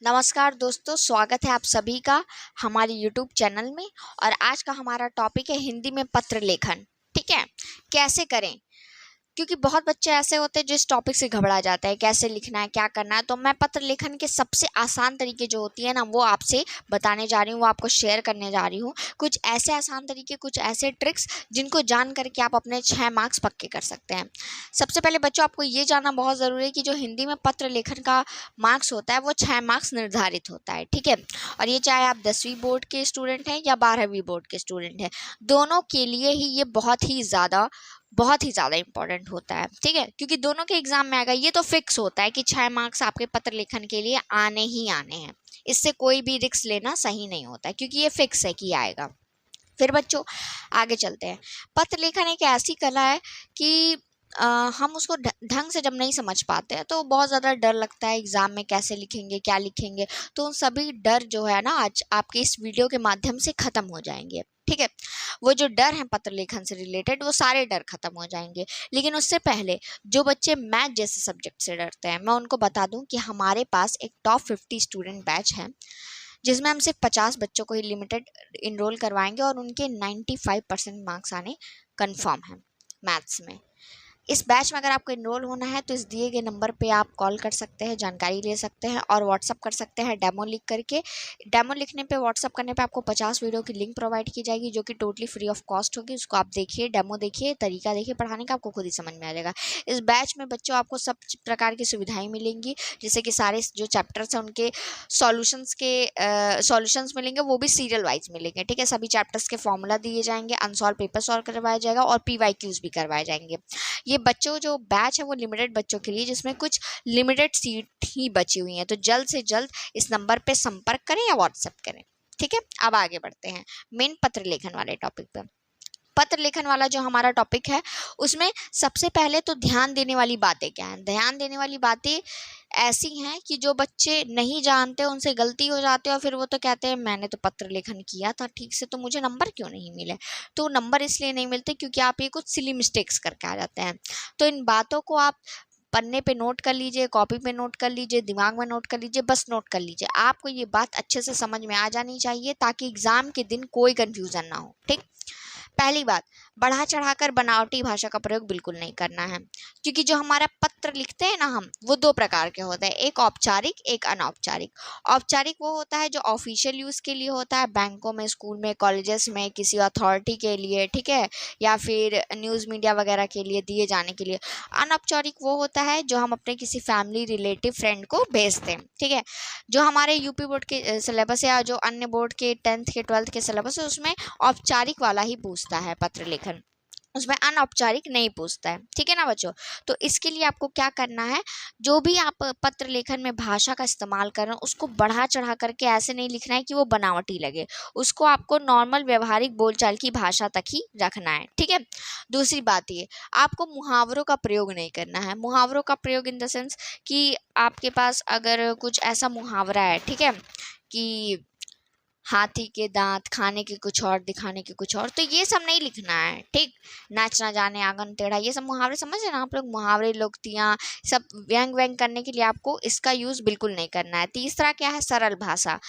नमस्कार दोस्तों, स्वागत है आप सभी का हमारे YouTube चैनल में। और आज का हमारा टॉपिक है हिंदी में पत्र लेखन। ठीक है, कैसे करें? क्योंकि बहुत बच्चे ऐसे होते हैं जो इस टॉपिक से घबरा जाते हैं, कैसे लिखना है, क्या करना है। तो मैं पत्र लेखन के सबसे आसान तरीके जो होती है ना, वो आपसे बताने जा रही हूँ, वो आपको शेयर करने जा रही हूँ। कुछ ऐसे आसान तरीके, कुछ ऐसे ट्रिक्स जिनको जान करके आप अपने 6 मार्क्स पक्के कर सकते हैं। सबसे पहले बच्चों, आपको ये जानना बहुत ज़रूरी है कि जो हिंदी में पत्र लेखन का मार्क्स होता है वो 6 मार्क्स निर्धारित होता है। ठीक है, और ये चाहे आप 10वीं बोर्ड के स्टूडेंट हैं या 12वीं बोर्ड के स्टूडेंट हैं, दोनों के लिए ही ये बहुत ही ज़्यादा इंपॉर्टेंट होता है। ठीक है, क्योंकि दोनों के एग्जाम में आएगा। ये तो फिक्स होता है कि 6 मार्क्स आपके पत्र लेखन के लिए आने ही आने हैं। इससे कोई भी रिस्क लेना सही नहीं होता है, क्योंकि ये फिक्स है कि आएगा। फिर बच्चों आगे चलते हैं। पत्र लेखन एक ऐसी कला है कि हम उसको ढंग से जब नहीं समझ पाते हैं तो बहुत ज़्यादा डर लगता है, एग्ज़ाम में कैसे लिखेंगे, क्या लिखेंगे। तो उन सभी डर जो है ना, आज आपके इस वीडियो के माध्यम से ख़त्म हो जाएंगे। ठीक है, वो जो डर हैं पत्र लेखन से रिलेटेड, वो सारे डर ख़त्म हो जाएंगे। लेकिन उससे पहले जो बच्चे मैथ जैसे सब्जेक्ट से डरते हैं, मैं उनको बता दूं कि हमारे पास एक टॉप 50 स्टूडेंट बैच है, जिसमें हम सिर्फ 50 बच्चों को ही लिमिटेड इनरोल करवाएंगे और उनके 95% मार्क्स आने कन्फर्म है मैथ्स में। इस बैच में अगर आपको इनरोल होना है तो इस दिए गए नंबर पे आप कॉल कर सकते हैं, जानकारी ले सकते हैं और व्हाट्सअप कर सकते हैं डेमो लिख करके। डेमो लिखने पे, व्हाट्सअप करने पे आपको 50 वीडियो की लिंक प्रोवाइड की जाएगी, जो कि टोटली फ्री ऑफ कॉस्ट होगी। उसको आप देखिए, डेमो देखिए, तरीका देखिए पढ़ाने का, आपको खुद ही समझ में आ जाएगा। इस बैच में बच्चों आपको सब प्रकार की सुविधाएं मिलेंगी, जैसे कि सारे जो चैप्टर्स हैं उनके सॉल्यूशंस मिलेंगे, वो भी सीरियल वाइज मिलेंगे। ठीक है, सभी चैप्टर्स के फॉर्मूला दिए जाएंगे, अनसॉल्व पेपर सॉल्व करवाया जाएगा और PYQs भी करवाए जाएंगे। ये बच्चों जो बैच है वो लिमिटेड बच्चों के लिए, जिसमें कुछ लिमिटेड सीट ही बची हुई हैं। तो जल्द से जल्द इस नंबर पे संपर्क करें या व्हाट्सएप करें। ठीक है, अब आगे बढ़ते हैं मेन पत्र लेखन वाले टॉपिक पे। पत्र लेखन वाला जो हमारा टॉपिक है, उसमें सबसे पहले तो ध्यान देने वाली बातें क्या हैं। ध्यान देने वाली बातें ऐसी हैं कि जो बच्चे नहीं जानते, उनसे गलती हो जाती है और फिर वो तो कहते हैं मैंने तो पत्र लेखन किया था ठीक से, तो मुझे नंबर क्यों नहीं मिले। तो नंबर इसलिए नहीं मिलते क्योंकि आप ये कुछ सिली मिस्टेक्स करके आ जाते हैं। तो इन बातों को आप पन्ने पे नोट कर लीजिए, कॉपी पे नोट कर लीजिए, दिमाग में नोट कर लीजिए, बस नोट कर लीजिए। आपको ये बात अच्छे से समझ में आ जानी चाहिए ताकि एग्जाम के दिन कोई कंफ्यूजन ना हो। ठीक, पहली बात, बढ़ा चढ़ाकर बनावटी भाषा का प्रयोग बिल्कुल नहीं करना है। क्योंकि जो हमारा पत्र लिखते हैं ना हम, वो दो प्रकार के होते हैं, एक औपचारिक, एक अनौपचारिक। औपचारिक वो होता है जो ऑफिशियल यूज़ के लिए होता है, बैंकों में, स्कूल में, कॉलेजेस में, किसी अथॉरिटी के लिए, ठीक है, या फिर न्यूज़ मीडिया वगैरह के लिए दिए जाने के लिए। अनौपचारिक वो होता है जो हम अपने किसी फैमिली, रिलेटिव, फ्रेंड को भेजते हैं। ठीक है, जो हमारे यूपी बोर्ड के सिलेबस या जो अन्य बोर्ड के 10th के 12th के सिलेबस है, उसमें औपचारिक वाला ही पूछता है पत्र लेखन, उसमें अनौपचारिक नहीं पूछता है। ठीक है ना बच्चों? तो इसके लिए आपको क्या करना है, जो भी आप पत्र लेखन में भाषा का इस्तेमाल कर रहे हो उसको बढ़ा चढ़ा करके ऐसे नहीं लिखना है कि वो बनावटी लगे। उसको आपको नॉर्मल व्यवहारिक बोलचाल की भाषा तक ही रखना है। ठीक है, दूसरी बात ये, आपको मुहावरों का प्रयोग नहीं करना है। मुहावरों का प्रयोग इन द सेंस कि आपके पास अगर कुछ ऐसा मुहावरा है, ठीक है, कि हाथी के दांत, खाने के कुछ और, दिखाने के कुछ और, तो ये सब नहीं लिखना है। ठीक, नाच ना जाने आंगन टेढ़ा, ये सब मुहावरे समझ रहे ना आप लोग, मुहावरे, लोकतियाँ, सब व्यंग व्यंग करने के लिए आपको इसका यूज़ बिल्कुल नहीं करना है। तीसरा क्या है, सरल भाषा।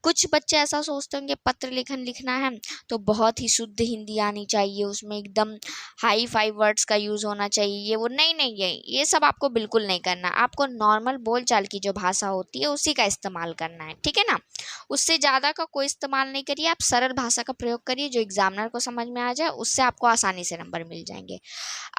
कुछ बच्चे ऐसा सोचते होंगे पत्र लेखन लिखना है तो बहुत ही शुद्ध हिंदी आनी चाहिए, उसमें एकदम हाई फाई वर्ड्स का यूज़ होना चाहिए, ये वो। नहीं नहीं, ये सब आपको बिल्कुल नहीं करना। आपको नॉर्मल बोलचाल की जो भाषा होती है उसी का इस्तेमाल करना है। ठीक है ना, उससे ज़्यादा का कोई इस्तेमाल नहीं करिए। आप सरल भाषा का प्रयोग करिए जो एग्जामिनर को समझ में आ जाए, उससे आपको आसानी से नंबर मिल जाएंगे।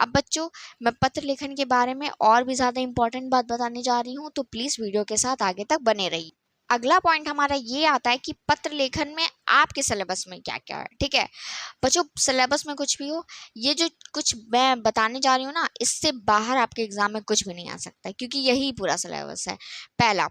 अब बच्चों, मैं पत्र लेखन के बारे में और भी ज़्यादा इंपॉर्टेंट बात बताने जा रही हूँ, तो प्लीज़ वीडियो के साथ आगे तक बने रहिए। अगला पॉइंट हमारा ये आता है कि पत्र लेखन में आपके सिलेबस में क्या क्या है। ठीक है बच्चों, सिलेबस में कुछ भी हो, ये जो कुछ मैं बताने जा रही हूँ ना, इससे बाहर आपके एग्जाम में कुछ भी नहीं आ सकता है, क्योंकि यही पूरा सिलेबस है। पहला,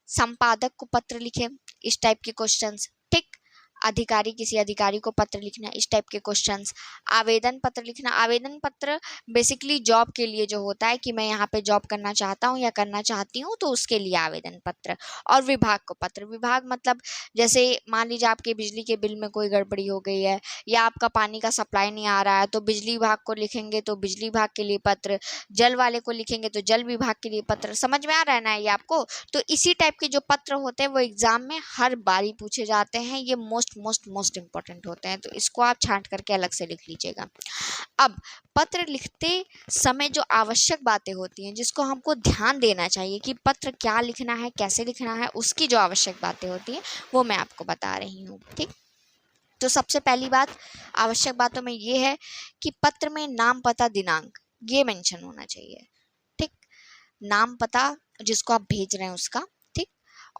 संपादक को पत्र लिखे, इस टाइप के क्वेश्चंस। ठीक, अधिकारी, किसी अधिकारी को पत्र लिखना, इस टाइप के क्वेश्चंस। आवेदन पत्र लिखना, आवेदन पत्र बेसिकली जॉब के लिए जो होता है कि मैं यहाँ पे जॉब करना चाहता हूँ या करना चाहती हूँ, तो उसके लिए आवेदन पत्र। और विभाग को पत्र, विभाग मतलब जैसे मान लीजिए आपके बिजली के बिल में कोई गड़बड़ी हो गई है या आपका पानी का सप्लाई नहीं आ रहा है, तो बिजली विभाग को लिखेंगे तो बिजली विभाग के लिए पत्र, जल वाले को लिखेंगे तो जल विभाग के लिए पत्र। समझ में आ रहा है ना ये आपको? तो इसी टाइप के जो पत्र होते हैं वो एग्जाम में हर बारी पूछे जाते हैं, ये मोस्ट इंपॉर्टेंट होते हैं, तो इसको आप छांट करके अलग से लिख लीजिएगा। अब पत्र लिखते समय जो आवश्यक बातें होती हैं, जिसको हमको ध्यान देना चाहिए कि पत्र क्या लिखना है, कैसे लिखना है, उसकी जो आवश्यक बातें होती हैं वो मैं आपको बता रही हूँ। ठीक, तो सबसे पहली बात आवश्यक बातों में ये है कि पत्र में नाम, पता, दिनांक ये मेंशन होना चाहिए। ठीक, नाम, पता जिसको आप भेज रहे हैं उसका, ठीक,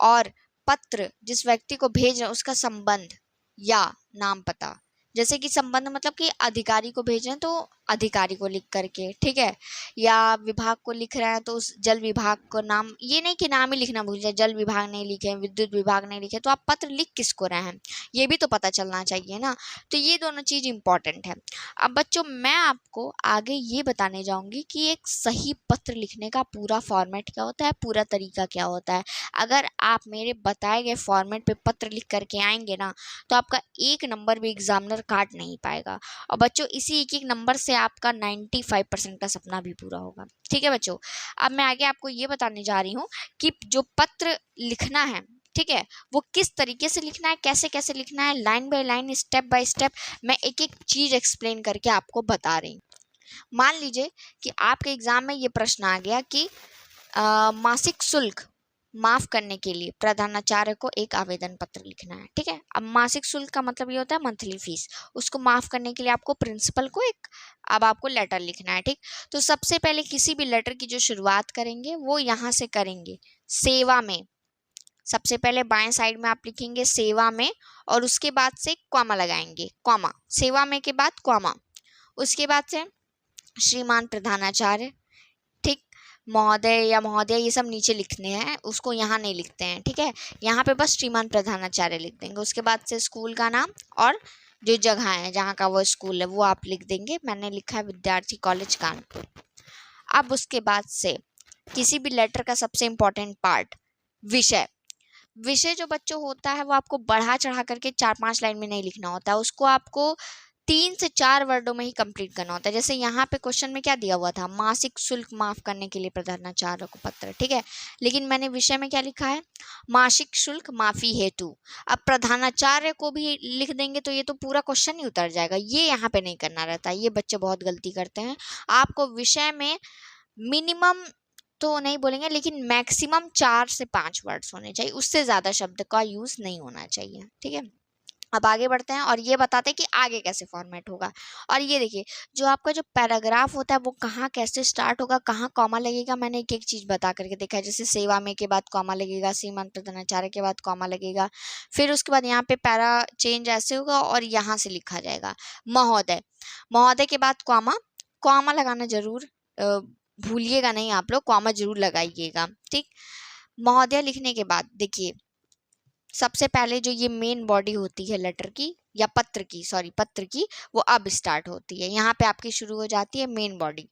और पत्र जिस व्यक्ति को भेज रहे हैं उसका संबंध या नाम, पता। जैसे कि संबंध मतलब कि अधिकारी को भेज रहे हैं तो अधिकारी को लिख करके, ठीक है, या विभाग को लिख रहे हैं तो उस जल विभाग को नाम, ये नहीं कि नाम ही लिखना भूल जाए, जल विभाग नहीं लिखे, विद्युत विभाग नहीं लिखे, तो आप पत्र लिख किसको रहे हैं ये भी तो पता चलना चाहिए ना। तो ये दोनों चीज़ इंपॉर्टेंट है। अब बच्चों मैं आपको आगे ये बताने जाऊंगी कि एक सही पत्र लिखने का पूरा फॉर्मेट क्या होता है, पूरा तरीका क्या होता है। अगर आप मेरे बताए गए फॉर्मेट पे पत्र लिख करके आएंगे ना तो आपका एक नंबर भी एग्जामिनर काट नहीं पाएगा। और बच्चों इसी एक एक नंबर से आपका 95% का सपना भी पूरा होगा। ठीक है बच्चों, अब मैं आगे आपको ये बताने जा रही हूँ कि जो पत्र लिखना है, ठीक है, वो किस तरीके से लिखना है, कैसे कैसे लिखना है, line by line, step by step मैं एक एक चीज एक्सप्लेन करके आपको बता रही हूँ। मान लीजिए कि आपके एग्जाम में ये प्रश्न आ गया कि मासिक शुल्क माफ करने के लिए प्रधानाचार्य को एक आवेदन पत्र लिखना है। ठीक है, अब मासिक शुल्क का मतलब ये होता है मंथली फीस, उसको माफ करने के लिए आपको प्रिंसिपल को एक अब आपको लेटर लिखना है। ठीक, तो सबसे पहले किसी भी लेटर की जो शुरुआत करेंगे वो यहाँ से करेंगे, सेवा में। सबसे पहले बाएं साइड में आप लिखेंगे सेवा में और उसके बाद से कॉमा लगाएंगे, कॉमा, सेवा में के बाद कॉमा, उसके बाद से श्रीमान प्रधानाचार्य, ठीक, महोदय या महोदय ये सब नीचे लिखने हैं, उसको यहाँ नहीं लिखते हैं। ठीक है, यहाँ पे बस श्रीमान प्रधानाचार्य लिख देंगे। उसके बाद से स्कूल का नाम और जो जगह है जहाँ का वो स्कूल है वो आप लिख देंगे। मैंने लिखा है विद्यार्थी कॉलेज कानपुर। अब उसके बाद से किसी भी लेटर का सबसे इम्पोर्टेंट पार्ट विषय, विषय जो बच्चों होता है वो आपको बढ़ा चढ़ा करके 4-5 लाइन में नहीं लिखना होता है, उसको आपको 3 से 4 वर्डों में ही कंप्लीट करना होता है। जैसे यहाँ पे क्वेश्चन में क्या दिया हुआ था, मासिक शुल्क माफ करने के लिए प्रधानाचार्य को पत्र, ठीक है, लेकिन मैंने विषय में क्या लिखा है, मासिक शुल्क माफी हेतु। अब प्रधानाचार्य को भी लिख देंगे तो ये तो पूरा क्वेश्चन ही उतर जाएगा, ये यहाँ पे नहीं करना रहता है, ये बच्चे बहुत गलती करते हैं। आपको विषय में मिनिमम तो नहीं बोलेंगे लेकिन मैक्सिमम 4 से 5 वर्ड्स होने चाहिए, उससे ज़्यादा शब्द का यूज़ नहीं होना चाहिए। ठीक है, अब आगे बढ़ते हैं और ये बताते हैं कि आगे कैसे फॉर्मेट होगा। और ये देखिए जो आपका जो पैराग्राफ होता है वो कहाँ कैसे स्टार्ट होगा, कहाँ कॉमा लगेगा, मैंने एक एक चीज़ बता करके देखा है। जैसे सेवा में के बाद कॉमा लगेगा, श्रीमान प्रधानाचार्य के बाद कॉमा लगेगा, फिर उसके बाद यहाँ पे पैरा चेंज ऐसे होगा और यहाँ से लिखा जाएगा महोदय, महोदय के बाद कॉमा, कॉमा लगाना जरूर भूलिएगा नहीं, आप लोग कॉमा जरूर लगाइएगा। ठीक, महोदय लिखने के बाद देखिए सबसे पहले जो ये मेन बॉडी होती है लेटर की या पत्र की, सॉरी पत्र की, वो अब स्टार्ट होती है, यहाँ पे आपकी शुरू हो जाती है मेन बॉडी।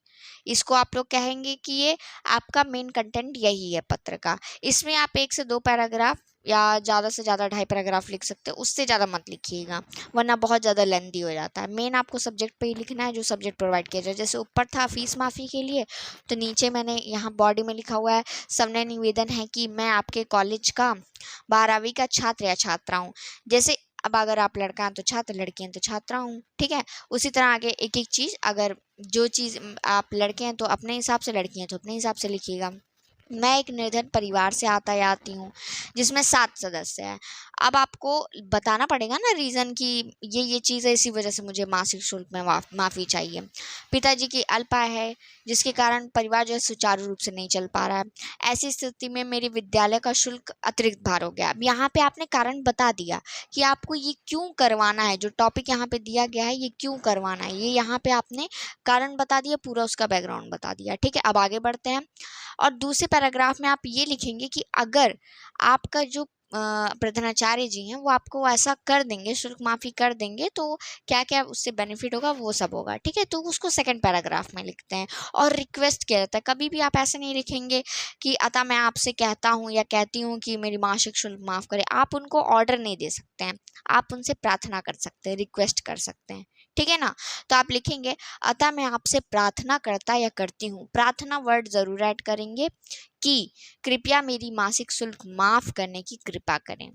इसको आप लोग कहेंगे कि ये आपका मेन कंटेंट यही है पत्र का। इसमें आप 1 से 2 पैराग्राफ या ज़्यादा से ज़्यादा 2.5 पैराग्राफ लिख सकते हो, उससे ज़्यादा मत लिखिएगा वरना बहुत ज़्यादा लेंदी हो जाता है। मेन आपको सब्जेक्ट पे ही लिखना है जो सब्जेक्ट प्रोवाइड किया जाए। जैसे ऊपर था फीस माफ़ी के लिए, तो नीचे मैंने यहाँ बॉडी में लिखा हुआ है सविनय निवेदन है कि मैं आपके कॉलेज का 12वीं का छात्र या छात्रा हूँ। जैसे अब अगर आप लड़का हैं तो छात्र, लड़की हैं तो छात्रा हूँ। ठीक है, उसी तरह आगे एक एक चीज़, अगर जो चीज़ आप लड़के हैं तो अपने हिसाब से, लड़की हैं तो अपने हिसाब से लिखिएगा। मैं एक निर्धन परिवार से आती हूँ जिसमें 7 सदस्य हैं। अब आपको बताना पड़ेगा ना रीज़न कि ये चीज़ है, इसी वजह से मुझे मासिक शुल्क में माफ़ी चाहिए। पिताजी की अल्प आय है जिसके कारण परिवार जो है सुचारू रूप से नहीं चल पा रहा है। ऐसी स्थिति में मेरे विद्यालय का शुल्क अतिरिक्त भार हो गया। अब यहाँ पे आपने कारण बता दिया कि आपको ये क्यों करवाना है, जो टॉपिक यहाँ पे दिया गया है ये क्यों करवाना है, ये यहाँ पे आपने कारण बता दिया, पूरा उसका बैकग्राउंड बता दिया। ठीक है, अब आगे बढ़ते हैं और दूसरे पैराग्राफ में आप ये लिखेंगे कि अगर आपका जो प्रधानाचार्य जी हैं वो आपको ऐसा कर देंगे, शुल्क माफ़ी कर देंगे, तो क्या क्या उससे बेनिफिट होगा वो सब होगा, ठीक है। तो उसको सेकंड पैराग्राफ में लिखते हैं। और रिक्वेस्ट किया जाता है, कभी भी आप ऐसे नहीं लिखेंगे कि अतः मैं आपसे कहता हूँ या कहती हूँ कि मेरी मासिक शुल्क माफ़ करें। आप उनको ऑर्डर नहीं दे सकते हैं, आप उनसे प्रार्थना कर सकते हैं, रिक्वेस्ट कर सकते हैं, ठीक है ना। तो आप लिखेंगे अतः मैं आपसे प्रार्थना करता या करती हूँ, प्रार्थना वर्ड जरूर ऐड करेंगे, कि कृपया मेरी मासिक शुल्क माफ करने की कृपा करें।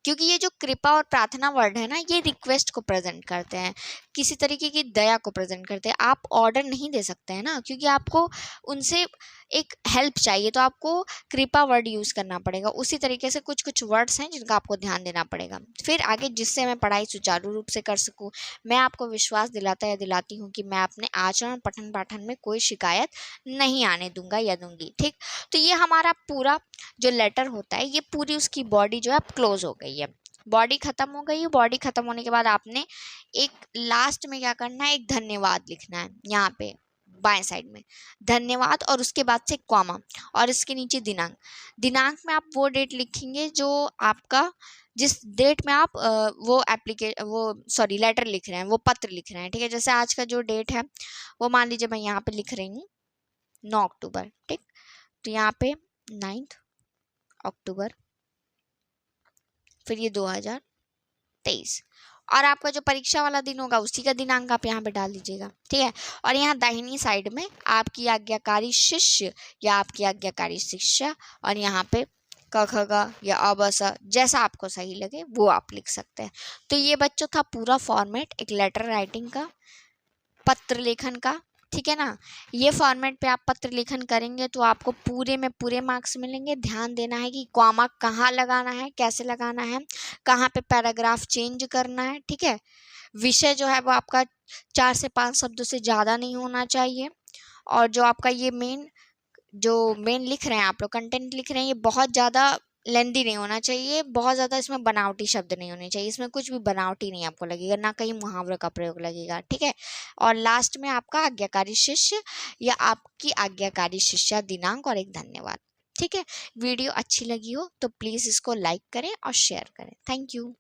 क्योंकि ये जो कृपा और प्रार्थना वर्ड है ना, ये रिक्वेस्ट को प्रेजेंट करते हैं, किसी तरीके की दया को प्रेजेंट करते हैं। आप ऑर्डर नहीं दे सकते हैं ना, क्योंकि आपको उनसे एक हेल्प चाहिए, तो आपको कृपा वर्ड यूज़ करना पड़ेगा। उसी तरीके से कुछ कुछ वर्ड्स हैं जिनका आपको ध्यान देना पड़ेगा। फिर आगे, जिससे मैं पढ़ाई सुचारू रूप से कर सकूं, मैं आपको विश्वास दिलाता या दिलाती हूँ कि मैं अपने आचरण पठन पाठन में कोई शिकायत नहीं आने दूंगा या दूंगी, ठीक। तो ये हमारा पूरा जो लेटर होता है, ये पूरी उसकी बॉडी जो है क्लोज हो गई है, बॉडी खत्म हो गई है। बॉडी खत्म होने के बाद आपने एक लास्ट में क्या करना है, एक धन्यवाद लिखना है यहाँ पे बाएं साइड में, धन्यवाद, और उसके बाद से कॉमा, और इसके नीचे दिनांक। दिनांक में आप वो डेट लिखेंगे जो आपका, जिस डेट में आप लेटर लिख रहे हैं, वो पत्र लिख रहे हैं, ठीक है। जैसे आज का जो डेट है वो मान लीजिए मैं यहाँ पे लिख रही हूँ 9 अक्टूबर, ठीक। तो यहाँ पे 9 अक्टूबर, फिर ये 2023, और आपका जो परीक्षा वाला दिन होगा उसी का दिनांक आप यहाँ पे डाल दीजिएगा, ठीक है। और यहाँ दाहिनी साइड में आपकी आज्ञाकारी शिष्य या आपकी आज्ञाकारी शिष्या, और यहाँ पे क ख ग या अ ब स, जैसा आपको सही लगे वो आप लिख सकते हैं। तो ये बच्चों था पूरा फॉर्मेट एक लेटर राइटिंग का, पत्र लेखन का, ठीक है ना। ये फॉर्मेट पे आप पत्र लेखन करेंगे तो आपको पूरे में पूरे मार्क्स मिलेंगे। ध्यान देना है कि कॉमा कहाँ लगाना है, कैसे लगाना है, कहाँ पे पैराग्राफ चेंज करना है, ठीक है। विषय जो है वो आपका 4 से 5 शब्दों से ज़्यादा नहीं होना चाहिए। और जो आपका ये मेन लिख रहे हैं, आप लोग कंटेंट लिख रहे हैं, ये बहुत ज़्यादा लेंदी नहीं होना चाहिए, बहुत ज़्यादा इसमें बनावटी शब्द नहीं होने चाहिए। इसमें कुछ भी बनावटी नहीं आपको लगेगा, ना कहीं मुहावरे का प्रयोग लगेगा, ठीक है। और लास्ट में आपका आज्ञाकारी शिष्य या आपकी आज्ञाकारी शिष्या, दिनांक और एक धन्यवाद, ठीक है। वीडियो अच्छी लगी हो तो प्लीज़ इसको लाइक करें और शेयर करें। Thank you.